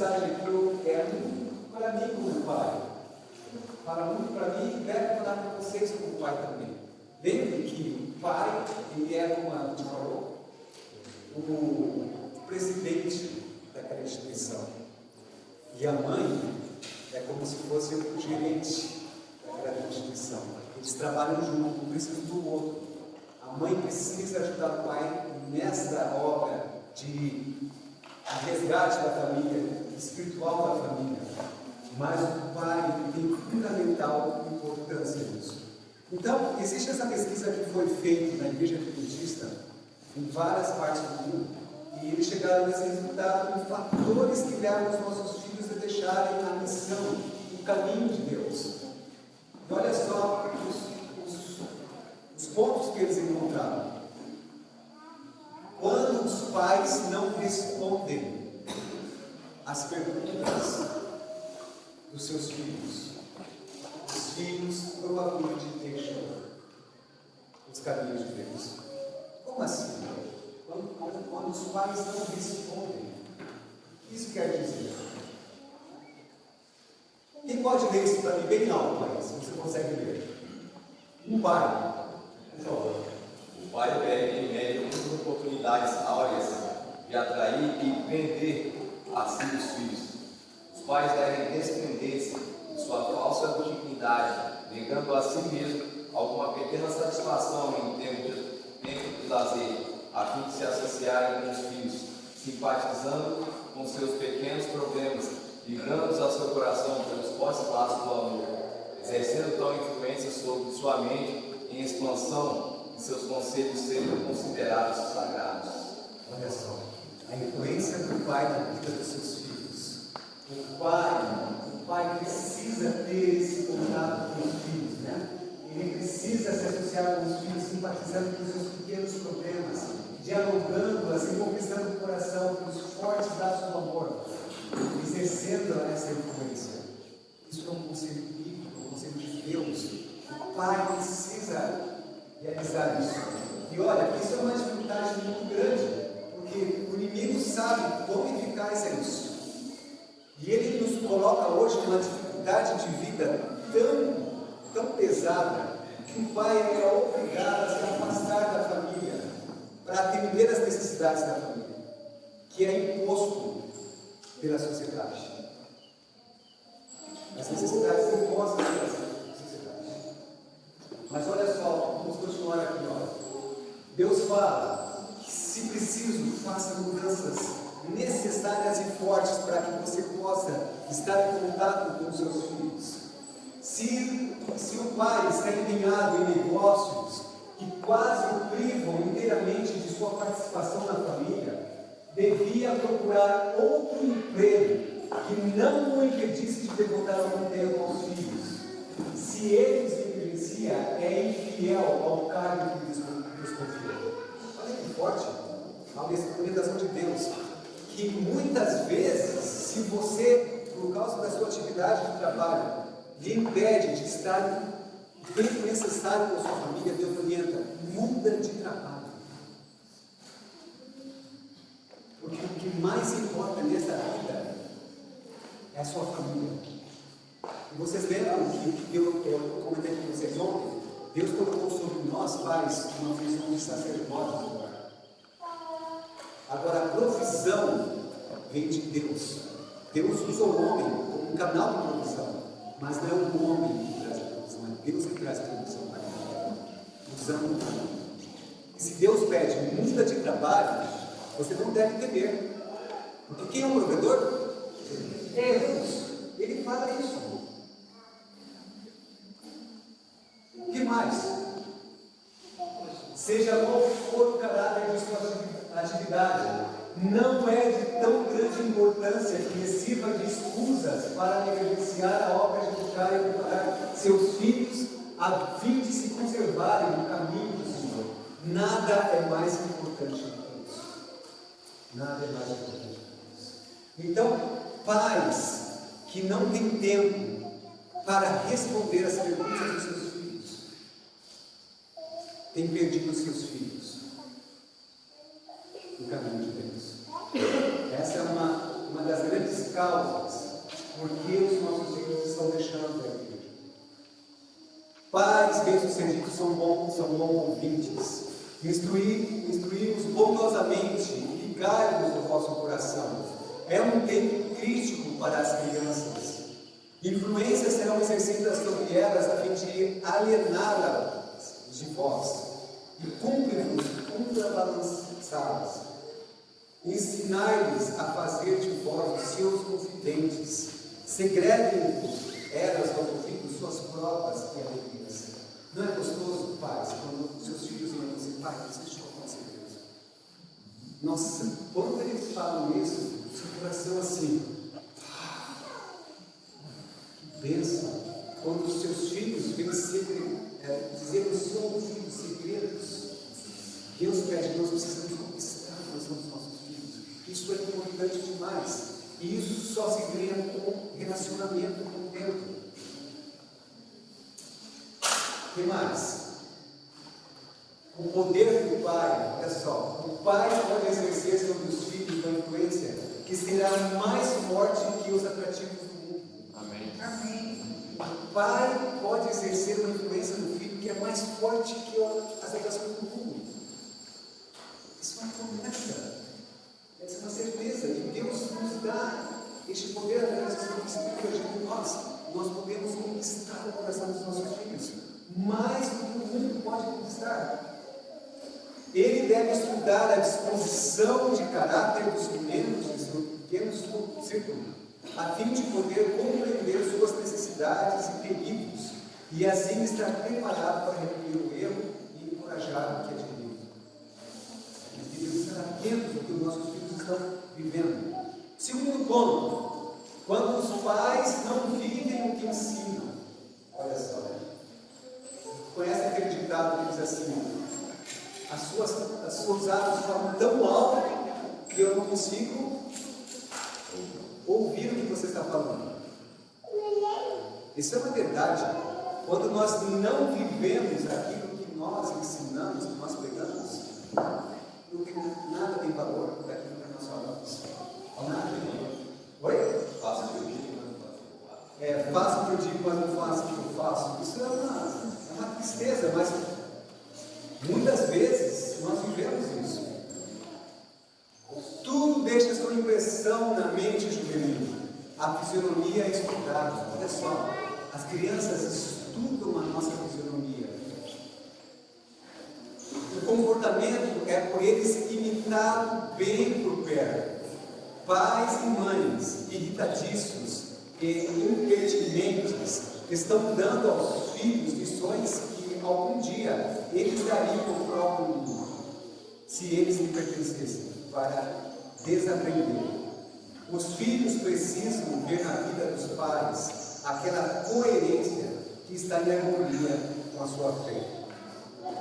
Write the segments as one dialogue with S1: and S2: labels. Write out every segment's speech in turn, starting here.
S1: mensagem aqui é muito para mim como pai. Fala muito para mim e deve falar para vocês como pai também. Lembre que o pai, ele é, como a gente falou, o presidente daquela instituição. E a mãe é como se fosse o gerente daquela instituição. Eles trabalham junto, um precisa do outro. A mãe precisa ajudar o pai nessa obra de resgate da família, espiritual da família. Mas o pai tem fundamental importância nisso. Então, existe essa pesquisa que foi feita na Igreja Adventista em várias partes do mundo, e eles chegaram nesse resultado em fatores que levam os nossos filhos a deixarem a missão, o caminho de Deus. E olha só os pontos que eles encontraram. Quando os pais não respondem às perguntas dos seus filhos, os filhos provavelmente deixam os caminhos de Deus. Como assim? Quando os pais não respondem, o que isso quer dizer? Quem pode ler isso para mim bem alto, pai, se você consegue ler? Um pai, por favor.
S2: O pai pega em média muitas oportunidades áureas de atrair e prender a si os filhos. Os pais devem desprender-se de sua falsa dignidade, negando a si mesmo alguma pequena satisfação em tempo de lazer, a fim de se associarem com os filhos, simpatizando com seus pequenos problemas, ligando-os ao seu coração pelos fortes laços do amor, exercendo tal influência sobre sua mente em expansão de seus conceitos serem considerados sagrados.
S1: Olha só, a influência do pai na vida dos seus filhos. O pai precisa ter esse contato com os filhos, né? Ele precisa se associar com os filhos, simpatizando com os seus pequenos problemas, dialogando, assim, conquistando o coração pelos fortes laços do amor, exercendo essa influência. Isso é um conselho bíblico, um conselho de Deus. O pai precisa realizar isso. E olha, isso é uma dificuldade muito grande, porque o inimigo sabe quão eficaz é isso. E ele nos coloca hoje numa dificuldade de vida tão pesada, que o pai é obrigado a se afastar da família para atender as necessidades da família, que é imposto pela sociedade. As necessidades impostas pela sociedade. Mas olha só, vamos continuar aqui. Deus fala que, se preciso, faça mudanças necessárias e fortes para que você possa estar em contato com os seus filhos. Se o pai está empenhado em negócios que quase o privam inteiramente de sua participação na família, devia procurar outro emprego que não o impedisse de devotar algum tempo aos filhos. Se ele os negligencia, é infiel ao cargo que lhes confiou. Olha que forte a orientação de Deus, que muitas vezes, se você, por causa da sua atividade de trabalho, lhe impede de estar o tempo necessário com a sua família, Deus orienta, muda de trabalho. Porque o que mais importa nessa vida é a sua família. E vocês lembram que eu comentei com vocês ontem? Deus colocou sobre nós, pais, uma função de sacerdote no lar. Agora, a provisão vem de Deus. Deus usa o homem como um canal de provisão, mas não é o homem que traz a provisão, é Deus que traz a provisão para ele, usando o homem. E se Deus pede muda de trabalho, você não deve temer, porque quem é o provedor? Deus. Ele fala isso. O que mais? Seja qual for o caráter de sua atividade, não é de tão grande importância que sirva de escusas para negligenciar a obra de educar e preparar seus filhos a fim de se conservarem no caminho do Senhor. Nada é mais importante do que isso. Nada é mais importante do que isso. Então, pais que não têm tempo para responder as perguntas dos seus filhos, têm perdido os seus filhos no caminho de Deus. Essa é uma das grandes causas, porque os nossos filhos estão deixando a igreja. Pais bem-sucedidos são bons ouvintes. Instruí-los bondosamente e ligai-vos no vosso coração. É um tempo crítico para as crianças. Influências serão exercidas sobre elas a fim de aliená-las de vós e cumpre-vos contrabalançá-las. Ensinai-lhes a fazer de vós os seus confidentes. Segreguem-vos elas ao ouvido suas provas e alegrias. Não é gostoso, pais, quando seus filhos vêm dizer, pai, deixa eu falar segredo. Nossa, quando eles falam isso, seu coração assim, que bênção. Quando os seus filhos vêm dizer o seu ouvido segredos, Deus pede, nós precisamos conquistar o coração dos nossos filhos. Isso é importante demais. E isso só se ganha com relacionamento com o tempo. O que mais? O poder do pai, olha só, o pai pode exercer sobre os filhos uma influência que será mais forte que os atrativos do mundo.
S2: Amém.
S3: Amém.
S1: O pai pode exercer uma influência no filho que é mais forte que as atrações do mundo. Isso é uma promessa, essa é uma certeza, e Deus nos dá este poder através do Espírito de nós podemos conquistar o coração dos nossos filhos, mais do que o mundo pode conquistar. Ele deve estudar a disposição de caráter dos membros de seu pequeno círculo, a fim de poder compreender suas necessidades e perigos, e assim estar preparado para repelir o erro e encorajar o que é direito. Devemos estar atentos ao que os nossos filhos estão vivendo. Segundo ponto, quando os pais não vivem o que ensinam. Olha só, conhece aquele ditado que diz assim: as suas asas falam tão alto que eu não consigo ouvir o que você está falando. Isso é uma verdade. Quando nós não vivemos aquilo que nós ensinamos, que nós pregamos, nada tem valor daquilo que nós falamos. Nada tem valor. Oi?
S2: Faça o que eu digo, mas não faça o que eu faço.
S1: Faça o que eu digo, mas não faça o que eu faço. Isso é uma tristeza, mas muitas vezes nós vivemos isso. Tudo deixa sua impressão na mente juvenil. A fisionomia é estudada. Olha só, as crianças estudam a nossa fisionomia. O comportamento é por eles imitado bem por perto. Pais e mães irritadiços e impertinentes estão dando aos filhos lições que algum dia eles dariam ao próprio mundo, se eles lhe pertencessem, para desaprender. Os filhos precisam ver na vida dos pais aquela coerência que está em harmonia com a sua fé.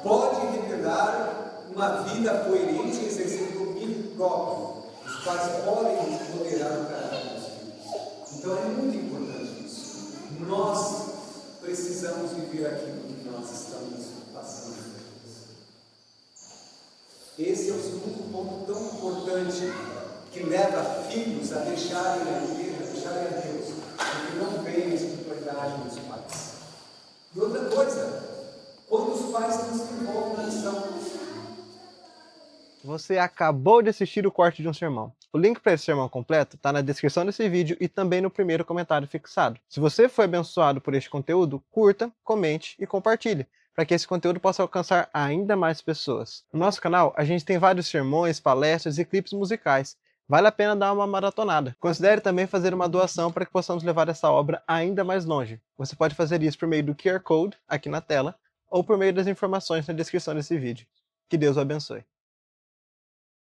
S1: Pode revelar uma vida coerente e exercer domínio próprio. Os pais podem moderar o caráter dos filhos. Então é muito importante isso. Nós precisamos viver aquilo que nós estamos passando. Esse é o segundo ponto tão importante que leva filhos a deixarem a igreja, a deixarem a Deus, porque não veem a espiritualidade dos pais. E outra coisa, quando os pais não se envolvem na missão.
S4: Você acabou de assistir o corte de um sermão. O link para esse sermão completo está na descrição desse vídeo e também no primeiro comentário fixado. Se você foi abençoado por este conteúdo, curta, comente e compartilhe, para que esse conteúdo possa alcançar ainda mais pessoas. No nosso canal, a gente tem vários sermões, palestras e clipes musicais. Vale a pena dar uma maratonada. Considere também fazer uma doação para que possamos levar essa obra ainda mais longe. Você pode fazer isso por meio do QR Code aqui na tela ou por meio das informações na descrição desse vídeo. Que Deus o abençoe.